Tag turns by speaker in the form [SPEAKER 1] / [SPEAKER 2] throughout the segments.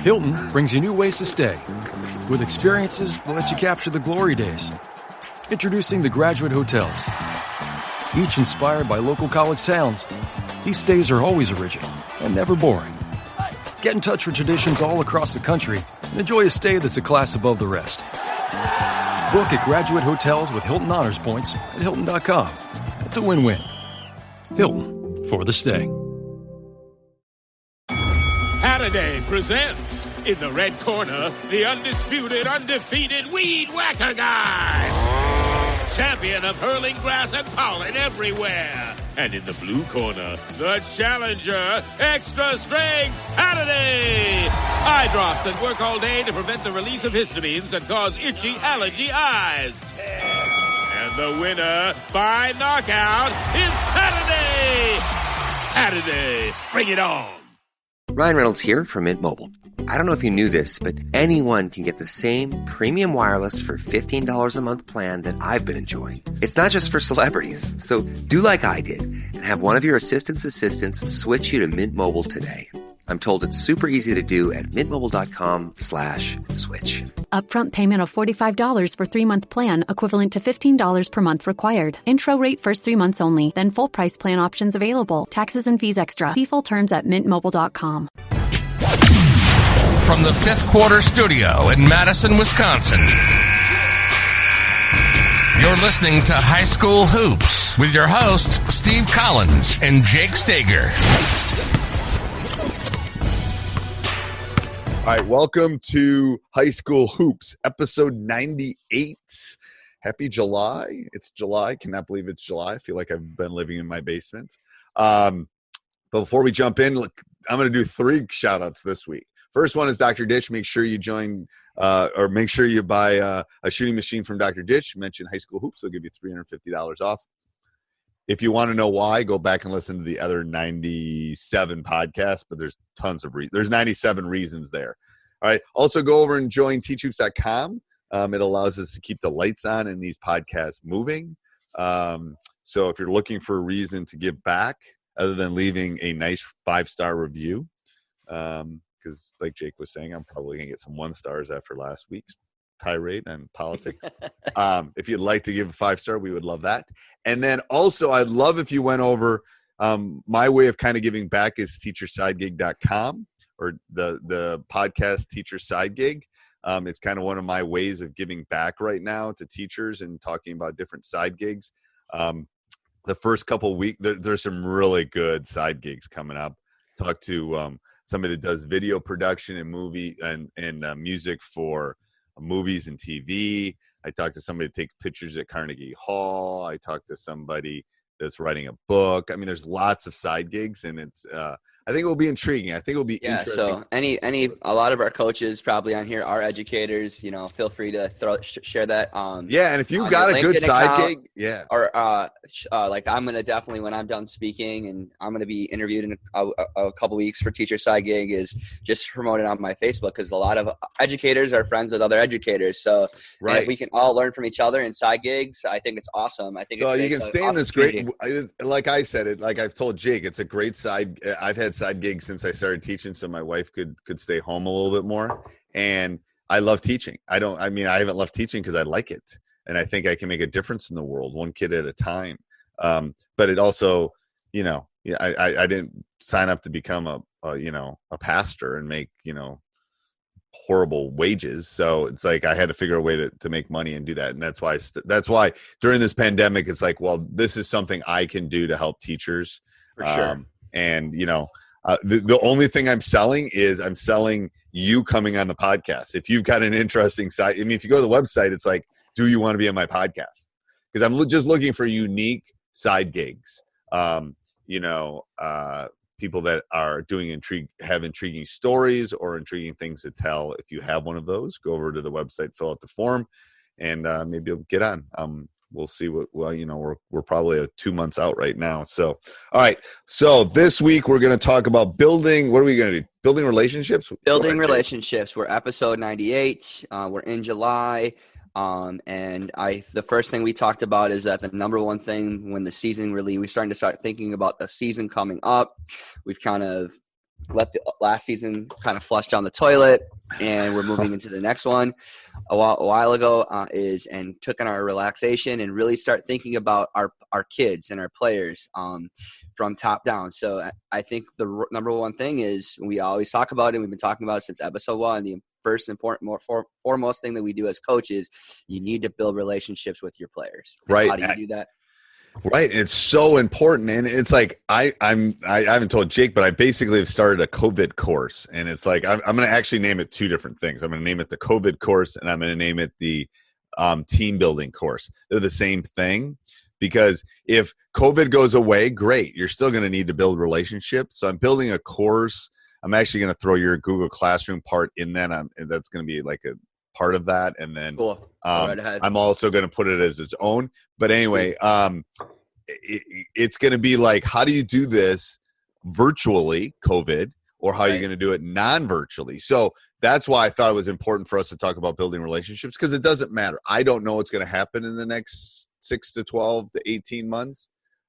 [SPEAKER 1] Hilton brings you new ways to stay. With experiences that let you capture the glory days. Introducing the Graduate Hotels. Each inspired by local college towns, these stays are always original and never boring. Get in touch with traditions all across the country and enjoy a stay that's a class above the rest. Book at Graduate Hotels with Hilton Honors Points at Hilton.com. It's a win-win. Hilton, for the stay.
[SPEAKER 2] Saturday presents, in the red corner, the undisputed, undefeated Weed Whacker Guy. Champion of hurling grass and pollen everywhere. And in the blue corner, the challenger, extra strength Saturday. Eye drops that work all day to prevent the release of histamines that cause itchy allergy eyes. And the winner by knockout is Saturday. Saturday, bring it on.
[SPEAKER 3] Ryan Reynolds here from Mint Mobile. I don't know if you knew this, but anyone can get the same premium wireless for $15 a month plan that I've been enjoying. It's not just for celebrities. So do like I did and have one of your assistants switch you to Mint Mobile today. I'm told it's super easy to do at mintmobile.com/switch.
[SPEAKER 4] Upfront payment of $45 for 3-month plan, equivalent to $15 per month required. Intro rate first 3 months only, then full price plan options available. Taxes and fees extra. See full terms at mintmobile.com.
[SPEAKER 5] From the Fifth Quarter Studio in Madison, Wisconsin, you're listening to High School Hoops with your hosts, Steve Collins and Jake Steger.
[SPEAKER 6] All right, welcome to High School Hoops, episode 98. Happy July. It's July. Cannot believe it's July. I feel like I've been living in my basement. But before we jump in, look, I'm going to do 3 shout-outs this week. First one is Dr. Ditch. Make sure you join or make sure you buy a shooting machine from Dr. Ditch. Mention High School Hoops. They'll give you $350 off. If you want to know why, go back and listen to the other 97 podcasts, but there's tons of there's 97 reasons there. All right. Also, go over and join teachhoops.com. It allows us to keep the lights on and these podcasts moving. So if you're looking for a reason to give back, other than leaving a nice 5-star review, because like Jake was saying, I'm probably going to get some 1-stars after last week's tirade on politics. If you'd like to give a 5-star, we would love that. And then also, I'd love if you went over, my way of kind of giving back is teachersidegig.com or the podcast Teacher Side Gig. It's kind of one of my ways of giving back right now to teachers and talking about different side gigs. The first couple of weeks, there's some really good side gigs coming up. Talk to somebody that does video production and movie and music for movies and TV. I talked to somebody that takes pictures at Carnegie Hall. I talked to somebody that's writing a book. I mean, there's lots of side gigs, and it's I think it will be intriguing. I think it will be interesting.
[SPEAKER 7] So a lot of our coaches probably on here are educators. You know, feel free to share that.
[SPEAKER 6] Yeah, and if you've got a good side gig, yeah,
[SPEAKER 7] or like I'm gonna definitely, when I'm done speaking and I'm gonna be interviewed in a couple weeks for Teacher Side Gig, is just promote it on my Facebook, because a lot of educators are friends with other educators. So if we can all learn from each other in side gigs, I think it's awesome. I think
[SPEAKER 6] so. You can stay in this great, like I said it, like I've told Jake, it's a great side. I've had side gigs since I started teaching, so my wife could stay home a little bit more, and I love teaching. I haven't left teaching because I like it, and I think I can make a difference in the world, one kid at a time. But it also, I didn't sign up to become a pastor and make horrible wages, so it's like I had to figure a way to make money and do that. And that's why during this pandemic, it's like, well, this is something I can do to help teachers
[SPEAKER 7] for sure.
[SPEAKER 6] And the only thing I'm selling is you coming on the podcast. If you've got an interesting site, if you go to the website, it's like, do you want to be on my podcast? Because I'm just looking for unique side gigs. People that are have intriguing stories or intriguing things to tell. If you have one of those, go over to the website, fill out the form, and maybe you'll get on. We'll see we're probably 2 months out right now. So, all right. So this week we're going to talk about building. What are we going to do? Building relationships?
[SPEAKER 7] Building relationships. We're episode 98. We're in July. The first thing we talked about is that the number one thing when the season we're starting to start thinking about the season coming up. We've kind of let the last season kind of flush down the toilet, and we're moving into the next one a while ago, and took in our relaxation and really start thinking about our kids and our players from top down. So I think the number one thing is, we always talk about it, we've been talking about it since episode 1, the first important, foremost thing that we do as coaches, you need to build relationships with your players.
[SPEAKER 6] Right.
[SPEAKER 7] How do you do that?
[SPEAKER 6] Right. It's so important. And it's like, I haven't told Jake, but I basically have started a COVID course. And it's like, I'm going to actually name it 2 different things. I'm going to name it the COVID course, and I'm going to name it the team building course. They're the same thing, because if COVID goes away, great. You're still going to need to build relationships. So I'm building a course. I'm actually going to throw your Google Classroom part in that. That's going to be like a part of that. And then
[SPEAKER 7] cool. Right ahead.
[SPEAKER 6] I'm also going to put it as its own. But anyway, it's going to be like, how do you do this virtually, COVID, or how are you going to do it non-virtually? So that's why I thought it was important for us to talk about building relationships, because it doesn't matter. I don't know what's going to happen in the next 6 to 12 to 18 months,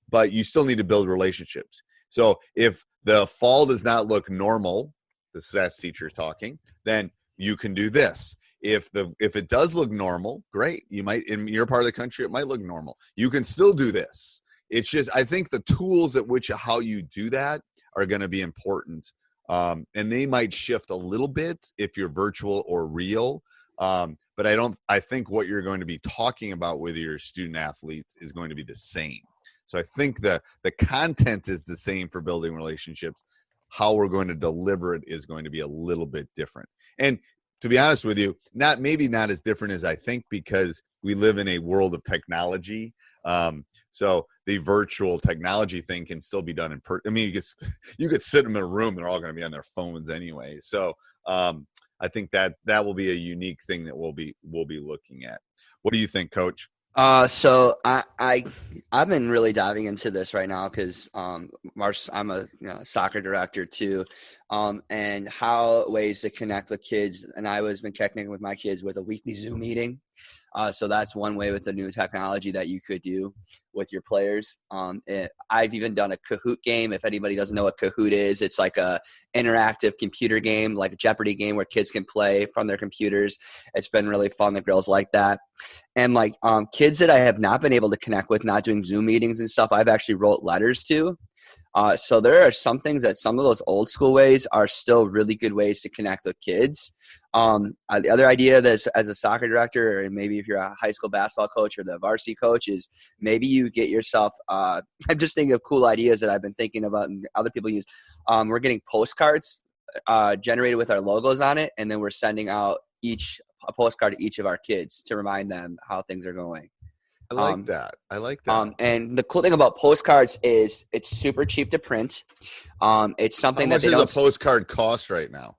[SPEAKER 6] but you still need to build relationships. So if the fall does not look normal, the stats teacher is talking, then you can do this. If it does look normal, great. You might, in your part of the country, it might look normal. You can still do this. It's just, I think the tools at which how you do that are going to be important. And they might shift a little bit if you're virtual or real. But I think what you're going to be talking about with your student athletes is going to be the same. So I think the content is the same for building relationships. How we're going to deliver it is going to be a little bit different. And to be honest with you, maybe not as different as I think, because we live in a world of technology. So the virtual technology thing can still be done in person. I mean, you could sit them in a room, they're all going to be on their phones anyway. So I think that will be a unique thing that we'll be looking at. What do you think, Coach?
[SPEAKER 7] So I've been really diving into this right now, because I'm a soccer director too, and how ways to connect with kids. And I was been connecting with my kids with a weekly Zoom meeting. So that's one way with the new technology that you could do with your players. I've even done a Kahoot game. If anybody doesn't know what Kahoot is, it's like a interactive computer game, like a Jeopardy game, where kids can play from their computers. It's been really fun. The girls like that. And like kids that I have not been able to connect with, not doing Zoom meetings and stuff, I've actually wrote letters to. So there are some things that some of those old school ways are still really good ways to connect with kids. The other idea that as a soccer director, or maybe if you're a high school basketball coach or the varsity coach, is maybe you get yourself, I'm just thinking of cool ideas that I've been thinking about and other people use. We're getting postcards generated with our logos on it, and then we're sending out a postcard to each of our kids to remind them how things are going.
[SPEAKER 6] I like that.
[SPEAKER 7] And the cool thing about postcards is it's super cheap to print. It's something
[SPEAKER 6] How
[SPEAKER 7] that
[SPEAKER 6] much does a postcard cost right now?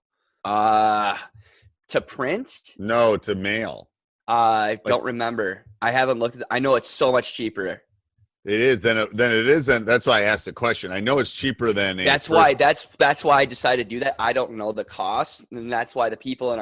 [SPEAKER 7] To print?
[SPEAKER 6] No, to mail.
[SPEAKER 7] I don't remember. I haven't looked at. I know it's so much cheaper.
[SPEAKER 6] It is. Then it is. And that's why I asked the question. I know it's cheaper than.
[SPEAKER 7] That's why I decided to do that. I don't know the cost, and that's why the people in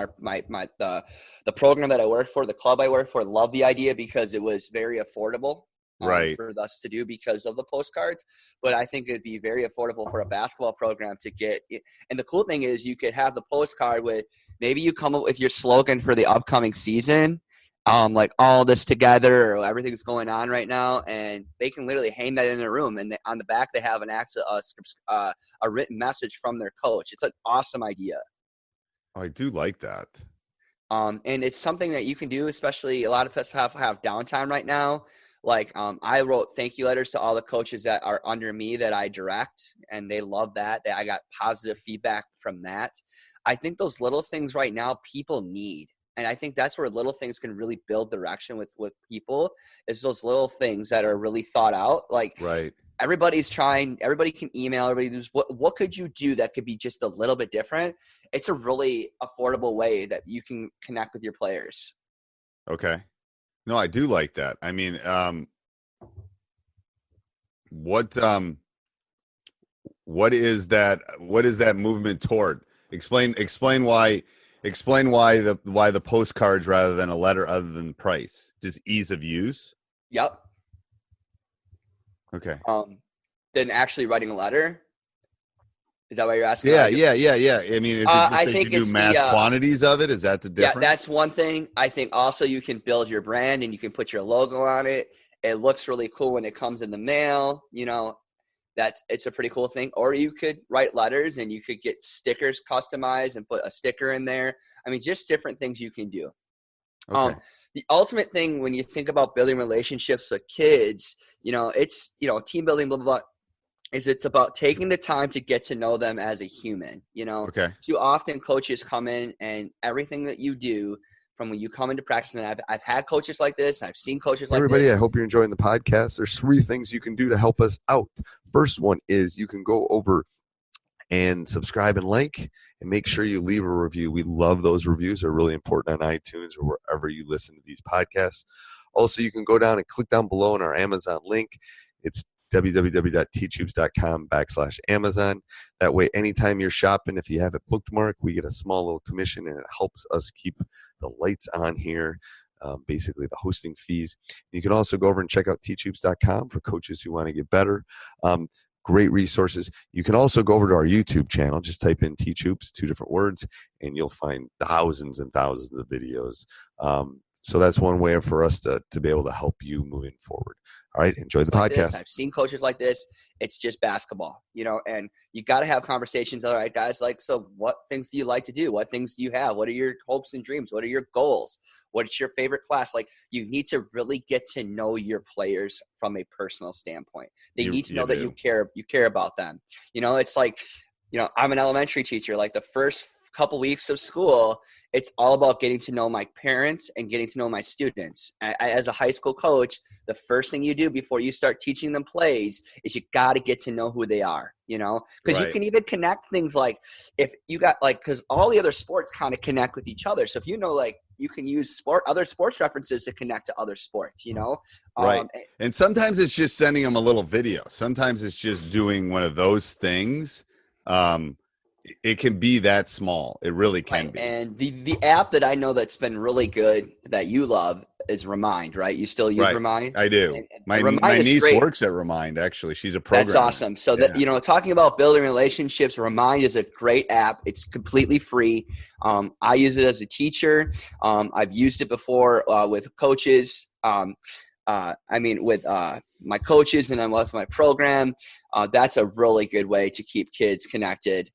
[SPEAKER 7] the program that I work for, the club I work for, love the idea, because it was very affordable.
[SPEAKER 6] Right.
[SPEAKER 7] For us to do because of the postcards. But I think it'd be very affordable for a basketball program to get. And the cool thing is you could have the postcard with, maybe you come up with your slogan for the upcoming season, like all this together, or everything's going on right now, and they can literally hang that in their room, and on the back they have a written message from their coach. It's an awesome idea.
[SPEAKER 6] I do like that.
[SPEAKER 7] And it's something that you can do, especially a lot of us have downtime right now. Like I wrote thank you letters to all the coaches that are under me that I direct, and they love that. I got positive feedback from that. I think those little things right now people need. And I think that's where little things can really build direction with people, is those little things that are really thought out. Like
[SPEAKER 6] right.
[SPEAKER 7] Everybody can email, everybody. What could you do that could be just a little bit different? It's a really affordable way that you can connect with your players.
[SPEAKER 6] Okay. No, I do like that. I mean, what is that movement toward? Explain why the postcards rather than a letter, other than price. Just ease of use?
[SPEAKER 7] Yep.
[SPEAKER 6] Okay.
[SPEAKER 7] Then actually writing a letter. Is that what you're asking?
[SPEAKER 6] Yeah. I mean, is it just
[SPEAKER 7] I
[SPEAKER 6] that
[SPEAKER 7] think
[SPEAKER 6] you do mass quantities of it? Is that the difference?
[SPEAKER 7] Yeah, that's one thing. I think also you can build your brand and you can put your logo on it. It looks really cool when it comes in the mail. You know, it's a pretty cool thing. Or you could write letters and you could get stickers customized and put a sticker in there. I mean, just different things you can do.
[SPEAKER 6] Okay.
[SPEAKER 7] The ultimate thing when you think about building relationships with kids, you know, it's, you know, team building, blah, blah, blah, is it's about taking the time to get to know them as a human. You know, too often coaches come in and everything that you do from when you come into practice, and I've had coaches like this, I've seen coaches like
[SPEAKER 8] Everybody,
[SPEAKER 7] this.
[SPEAKER 8] I hope you're enjoying the podcast. There's 3 things you can do to help us out. First one is you can go over and subscribe and like, and make sure you leave a review. We love those reviews. They're really important on iTunes or wherever you listen to these podcasts. Also, you can go down and click down below on our Amazon link. It's www.teachhoops.com/Amazon. That way, anytime you're shopping, if you have it bookmarked, we get a small little commission, and it helps us keep the lights on here, basically the hosting fees. You can also go over and check out teachhoops.com for coaches who want to get better. Great resources. You can also go over to our YouTube channel. Just type in Teach Hoops, 2 different words, and you'll find thousands and thousands of videos. So that's one way for us to be able to help you moving forward. All right, enjoy the podcast.
[SPEAKER 7] I've seen coaches like this. It's just basketball, you know, and you got to have conversations. All right, guys, like, so what things do you like to do? What things do you have? What are your hopes and dreams? What are your goals? What's your favorite class? Like, you need to really get to know your players from a personal standpoint. They need to know that you care about them. You know, it's like, you know, I'm an elementary teacher. Like, the first couple weeks of school, it's all about getting to know my parents and getting to know my students. As a high school coach, the first thing you do before you start teaching them plays is you got to get to know who they are, you know, because you can even connect things like if you got like, because all the other sports kind of connect with each other. So if you know, like, you can use other sports references to connect to other sports, you know?
[SPEAKER 6] Right. And sometimes it's just sending them a little video. Sometimes it's just doing one of those things. It can be that small. It really can be.
[SPEAKER 7] And the app that I know that's been really good that you love is Remind, right? You still use Remind?
[SPEAKER 6] I do. And my niece works at Remind, actually. She's a programmer.
[SPEAKER 7] That's awesome. So that, you know, talking about building relationships, Remind is a great app. It's completely free. I use it as a teacher. I've used it before with coaches. With my coaches and then with my program. That's a really good way to keep kids connected.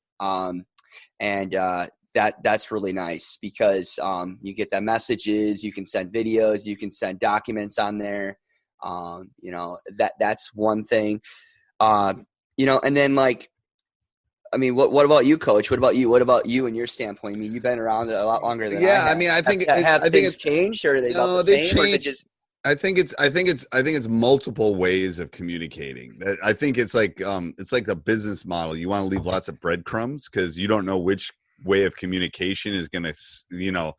[SPEAKER 7] That's really nice because you get that messages, you can send videos, you can send documents on there. You know, that's one thing. You know, and then like, I mean, what about you, Coach? What about you and your standpoint? I mean, you've been around a lot longer than I have.
[SPEAKER 6] I mean, I think
[SPEAKER 7] it's changed, or are they about the same? Or is it just
[SPEAKER 6] I think it's multiple ways of communicating. I think it's like the business model. You want to leave lots of breadcrumbs because you don't know which way of communication is going to, you know,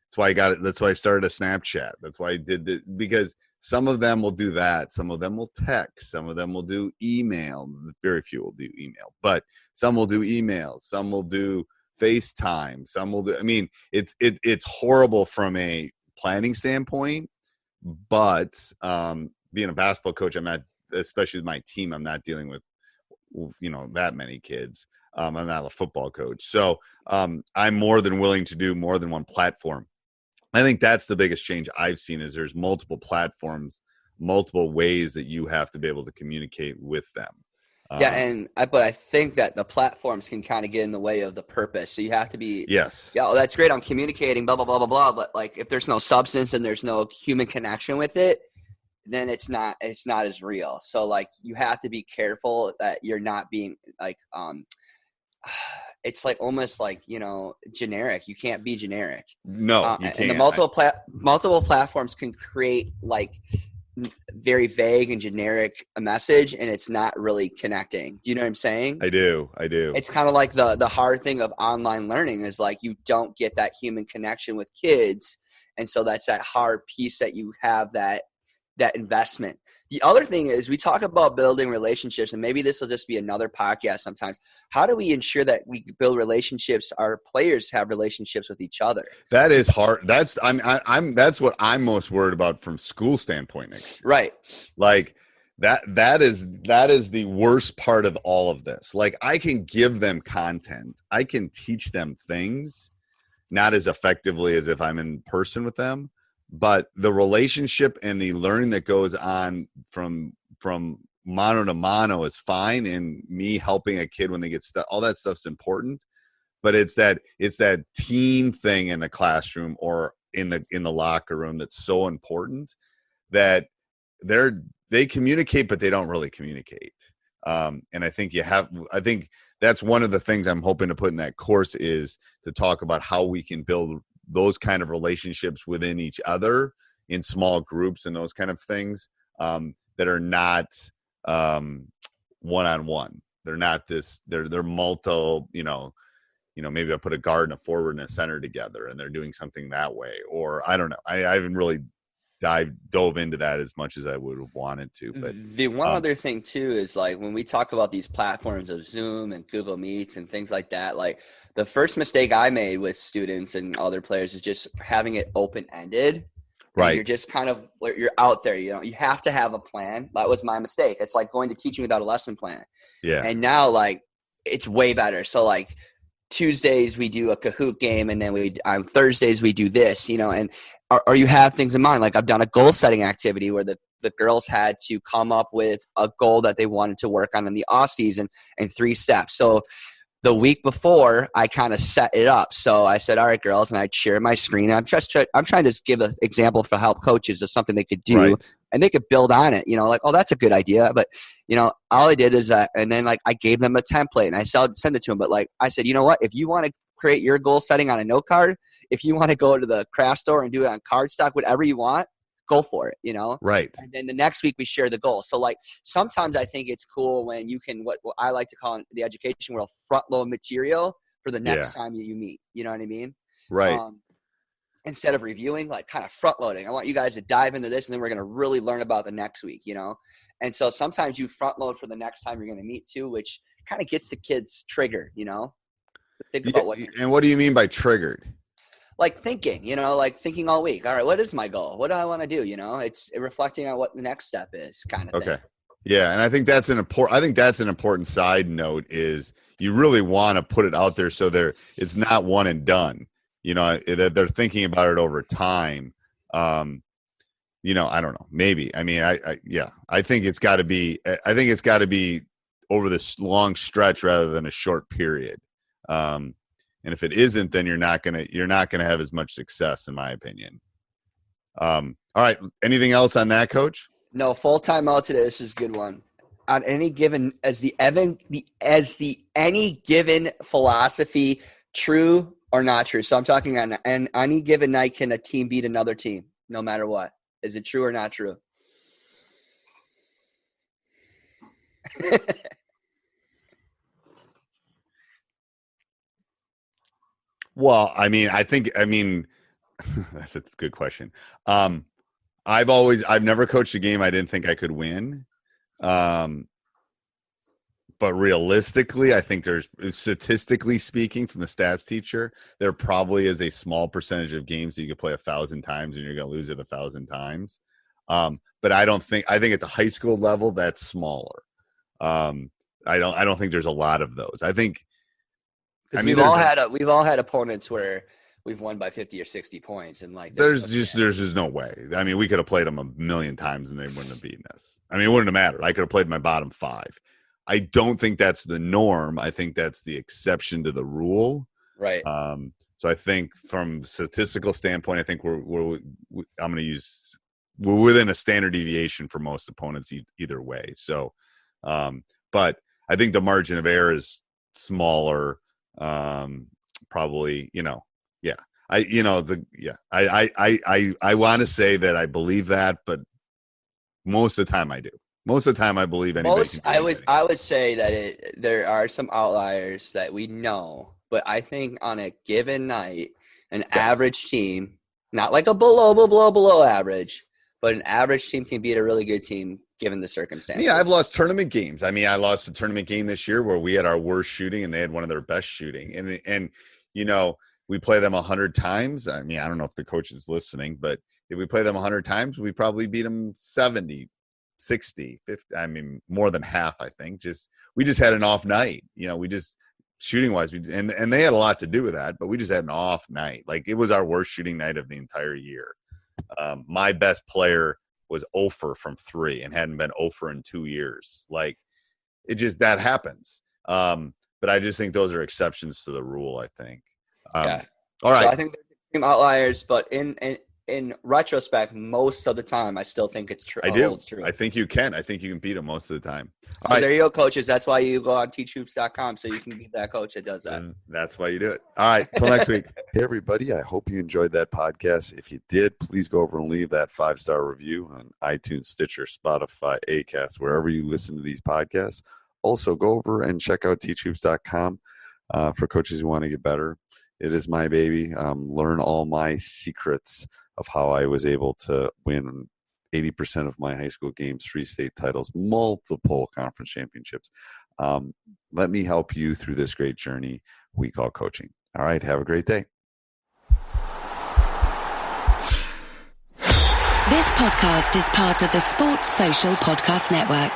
[SPEAKER 6] that's why I got it. That's why I started a Snapchat. That's why I did it, because some of them will do that. Some of them will text. Some of them will do email. Very few will do email, but some will do email. Some will do FaceTime. Some will do, I mean, it's horrible from a planning standpoint. But being a basketball coach, I'm not, especially with my team, I'm not dealing with, you know, that many kids. I'm not a football coach. So I'm more than willing to do more than one platform. I think that's the biggest change I've seen is there's multiple platforms, multiple ways that you have to be able to communicate with them.
[SPEAKER 7] But I think that the platforms can kind of get in the way of the purpose. So you have to be,
[SPEAKER 6] yes,
[SPEAKER 7] yeah, that's great. I'm communicating, blah, blah, blah, blah, blah. But like, if there's no substance and there's no human connection with it, then it's not as real. So like, you have to be careful that you're not being like, it's like almost like, you know, generic. You can't be generic.
[SPEAKER 6] No, you can't.
[SPEAKER 7] And the multiple platforms can create like very vague and generic a message, and it's not really connecting. Do you know what I'm saying?
[SPEAKER 6] I do.
[SPEAKER 7] It's kind of like the hard thing of online learning is like you don't get that human connection with kids, and so that's that hard piece that you have that investment. The other thing is we talk about building relationships, and maybe this will just be another podcast sometimes. How do we ensure that we build relationships, our players have relationships with each other?
[SPEAKER 6] That is hard. That's that's what I'm most worried about from school standpoint, Nick.
[SPEAKER 7] Right.
[SPEAKER 6] Like That is the worst part of all of this. Like, I can give them content. I can teach them things, not as effectively as if I'm in person with them, but the relationship and the learning that goes on from mano to mano is fine. And me helping a kid when they get stuck, all that stuff's important. But it's that team thing in the classroom or in the locker room that's so important, that they communicate, but they don't really communicate. And I think that's one of the things I'm hoping to put in that course, is to talk about how we can build those kind of relationships within each other in small groups and those kind of things, that are not one-on-one. They're not they're multiple, maybe I put a guard and a forward and a center together and they're doing something that way. Or I don't know. I haven't really dove into that as much as I would have wanted to. But
[SPEAKER 7] the one other thing too is, like, when we talk about these platforms of Zoom and Google Meets and things like that, like, the first mistake I made with students and other players is just having it open-ended. Right. You're just you're out there, you have to have a plan. That was my mistake. It's like going to teaching without a lesson plan. Yeah. And now, like, it's way better. So, like, Tuesdays we do a Kahoot game, and then on Thursdays we do this, and or you have things in mind. Like, I've done a goal setting activity where the girls had to come up with a goal that they wanted to work on in the off season in 3 steps. So the week before, I kind of set it up. So I said, all right, girls, and I'd share my screen. I'm trying to give an example for help coaches of something they could do. Right. And they could build on it, like, oh, that's a good idea. But, all I did is and then, like, I gave them a template and I send it to them. But, like, I said, you know what, if you want to create your goal setting on a note card, if you want to go to the craft store and do it on cardstock, whatever you want, go for it, Right. And then the next week we share the goal. So, like, sometimes I think it's cool when you can, what I like to call in the education world, front load material for the next time you meet. You know what I mean? Right. Instead of reviewing, like, kind of front loading. I want you guys to dive into this, and then we're going to really learn about the next week, And so sometimes you front load for the next time you're going to meet too, which kind of gets the kids triggered, Think about
[SPEAKER 6] what do you mean by triggered?
[SPEAKER 7] Like thinking, like thinking all week. All right, what is my goal? What do I want to do? It's reflecting on what the next step is, kind of thing. Okay.
[SPEAKER 6] Yeah, and I think that's an important side note, is you really want to put it out there so it's not one and done. That they're thinking about it over time. I don't know. Maybe. I mean, I think it's got to be over this long stretch rather than a short period. And if it isn't, then you're not gonna have as much success, in my opinion. All right. Anything else on that, Coach?
[SPEAKER 7] No, full time out today. This is a good one. On any given, any given philosophy, true or not true? So I'm talking on any given night, can a team beat another team, no matter what? Is it true or not true?
[SPEAKER 6] Well, I mean, that's a good question. I've never coached a game I didn't think I could win. But realistically, I think statistically speaking, from the stats teacher, there probably is a small percentage of games that you could play 1,000 times and you're going to lose it 1,000 times. But I think at the high school level, that's smaller. I don't think there's a lot of those.
[SPEAKER 7] We've all had opponents where we've won by 50 or 60 points, and like
[SPEAKER 6] there's just no way. I mean, we could have played them a million times and they wouldn't have beaten us. I mean, it wouldn't have mattered. I could have played my bottom 5. I don't think that's the norm. I think that's the exception to the rule. Right. So I think from statistical standpoint, I think we're within a standard deviation for most opponents either way. So, but I think the margin of error is smaller. Probably, yeah. I want to say that I believe that, but most of the time I do. Most of the time I believe anybody.
[SPEAKER 7] I would say that there are some outliers that we know, but I think on a given night, an average team, not like a below average, but an average team can beat a really good team given the circumstances.
[SPEAKER 6] Yeah, I've lost tournament games. I mean, I lost a tournament game this year where we had our worst shooting and they had one of their best shooting. And we play them 100 times. I mean, I don't know if the coach is listening, but if we play them 100 times, we probably beat them 70 60, 50, I mean, more than half, I think. We just had an off night. We just shooting wise, and they had a lot to do with that, but we just had an off night. Like, it was our worst shooting night of the entire year. My best player was 0 from 3 and hadn't been 0 in 2 years. Like, that happens. But I just think those are exceptions to the rule, I think.
[SPEAKER 7] Yeah.
[SPEAKER 6] All right.
[SPEAKER 7] So I think they're extreme outliers, but in retrospect, most of the time, I still think it's true.
[SPEAKER 6] I do.
[SPEAKER 7] True.
[SPEAKER 6] I think you can. I think you can beat them most of the time.
[SPEAKER 7] So there you go, coaches. That's why you go on teachhoops.com, so you can beat that coach that does that.
[SPEAKER 6] And that's why you do it. All right. Till next week.
[SPEAKER 8] Hey, everybody. I hope you enjoyed that podcast. If you did, please go over and leave that 5-star review on iTunes, Stitcher, Spotify, Acast, wherever you listen to these podcasts. Also, go over and check out teachhoops.com for coaches who want to get better. It is my baby. Learn all my secrets of how I was able to win 80% of my high school games, 3 state titles, multiple conference championships. Let me help you through this great journey we call coaching. All right. Have a great day.
[SPEAKER 9] This podcast is part of the Sports Social Podcast Network.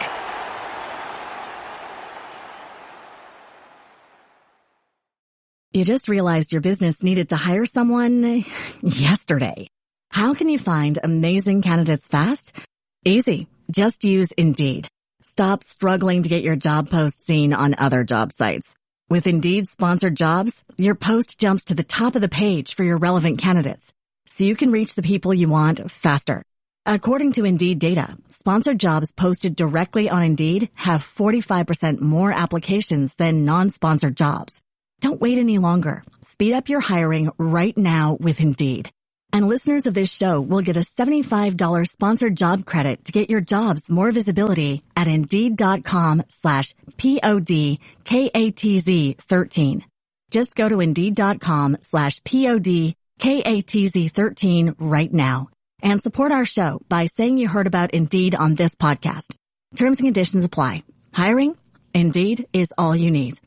[SPEAKER 10] You just realized your business needed to hire someone yesterday. How can you find amazing candidates fast? Easy. Just use Indeed. Stop struggling to get your job post seen on other job sites. With Indeed sponsored jobs, your post jumps to the top of the page for your relevant candidates, so you can reach the people you want faster. According to Indeed data, sponsored jobs posted directly on Indeed have 45% more applications than non-sponsored jobs. Don't wait any longer. Speed up your hiring right now with Indeed. And listeners of this show will get a $75 sponsored job credit to get your jobs more visibility at Indeed.com/PODKATZ13. Just go to Indeed.com/PODKATZ13 right now and support our show by saying you heard about Indeed on this podcast. Terms and conditions apply. Hiring? Indeed is all you need.